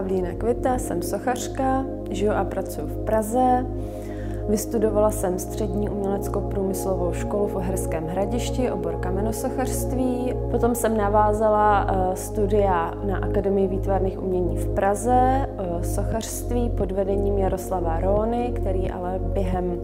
Pavlína Kvita, jsem sochařka, žiju a pracuji v Praze. Vystudovala jsem střední umělecko-průmyslovou školu v Uherském Hradišti, obor kamenosochařství. Potom jsem navázala studia na Akademii výtvarných umění v Praze, sochařství pod vedením Jaroslava Róny, který ale během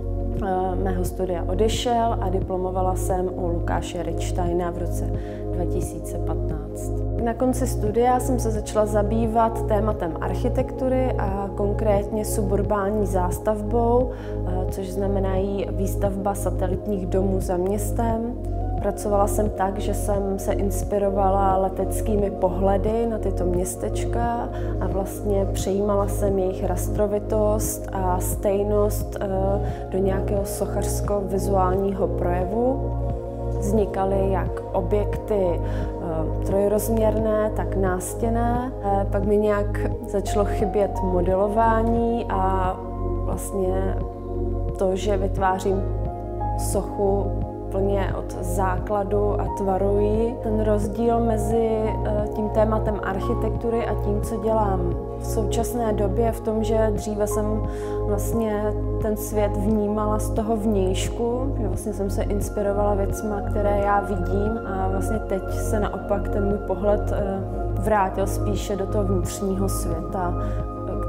mého studia odešel, a diplomovala jsem u Lukáše Richtsteina v roce 2015. Na konci studia jsem se začala zabývat tématem architektury a konkrétně suburbální zástavbou, což znamená výstavba satelitních domů za městem. Pracovala jsem tak, že jsem se inspirovala leteckými pohledy na tyto městečka a vlastně přejímala jsem jejich rastrovitost a stejnost do nějakého sochařsko-vizuálního projevu. Vznikaly jak objekty trojrozměrné, tak nástěnné. Pak mi nějak začalo chybět modelování a vlastně to, že vytvářím sochu plně od základu a tvaruji. Ten rozdíl mezi tím tématem architektury a tím, co dělám v současné době, v tom, že dříve jsem vlastně ten svět vnímala z toho vnějšku, že vlastně jsem se inspirovala věcma, které já vidím, a vlastně teď se naopak ten můj pohled vrátil spíše do toho vnitřního světa,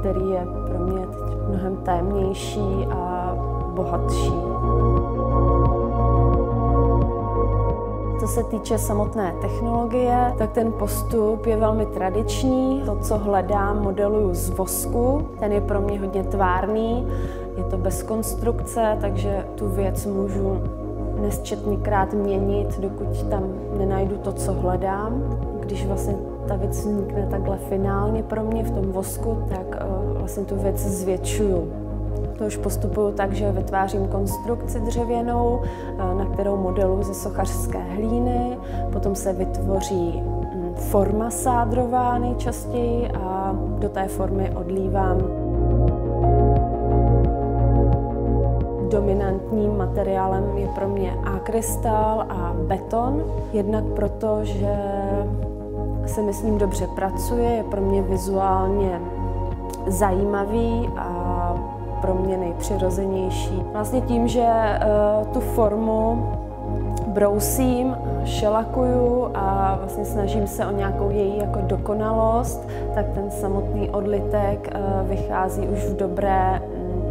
který je pro mě teď mnohem tajemnější a bohatší. Co se týče samotné technologie, tak ten postup je velmi tradiční. To, co hledám, modeluju z vosku. Ten je pro mě hodně tvárný, je to bez konstrukce, takže tu věc můžu nesčetněkrát měnit, dokud tam nenajdu to, co hledám. Když vlastně ta věc vznikne takhle finálně pro mě v tom vosku, tak vlastně tu věc zvětšuju. To už postupuju tak, že vytvářím konstrukci dřevěnou, na kterou modeluji ze sochařské hlíny, potom se vytvoří forma sádrová nejčastěji a do té formy odlívám. Dominantním materiálem je pro mě akrystal a beton, jednak proto, že se mi s ním dobře pracuje, je pro mě vizuálně zajímavý a pro mě nejpřirozenější. Vlastně tím, že tu formu brousím, šelakuju a vlastně snažím se o nějakou její jako dokonalost, tak ten samotný odlitek vychází už v dobré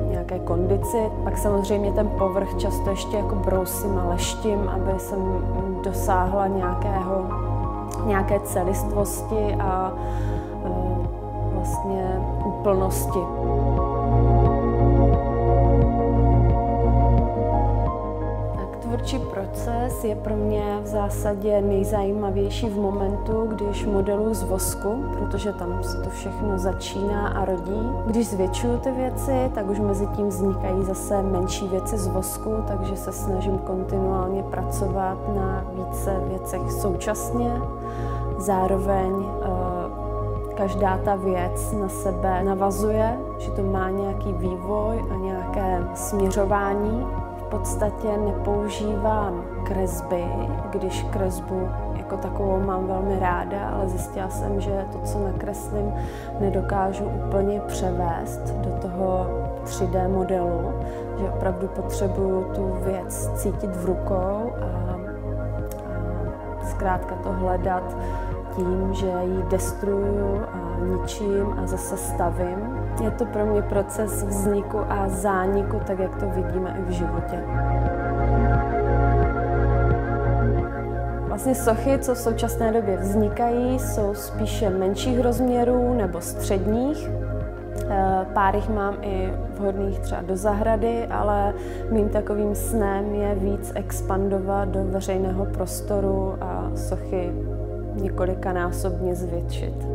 nějaké kondici. Pak samozřejmě ten povrch často ještě jako brousím a leštím, aby jsem dosáhla nějaké celistvosti a vlastně úplnosti. Tvůrčí proces je pro mě v zásadě nejzajímavější v momentu, když modeluji z vosku, protože tam se to všechno začíná a rodí. Když zvětšuju ty věci, tak už mezi tím vznikají zase menší věci z vosku, takže se snažím kontinuálně pracovat na více věcech současně. Zároveň každá ta věc na sebe navazuje, že to má nějaký vývoj a nějaké směřování. V podstatě nepoužívám kresby, když kresbu jako takovou mám velmi ráda, ale zjistila jsem, že to, co nakreslím, nedokážu úplně převést do toho 3D modelu, že opravdu potřebuju tu věc cítit v rukou a zkrátka to hledat tím, že ji destruju a ničím a zase stavím. Je to pro mě proces vzniku a zániku, tak jak to vidíme i v životě. Vlastně sochy, co v současné době vznikají, jsou spíše menších rozměrů nebo středních. Pár jich mám i vhodných třeba do zahrady, ale mým takovým snem je víc expandovat do veřejného prostoru a sochy několikanásobně zvětšit.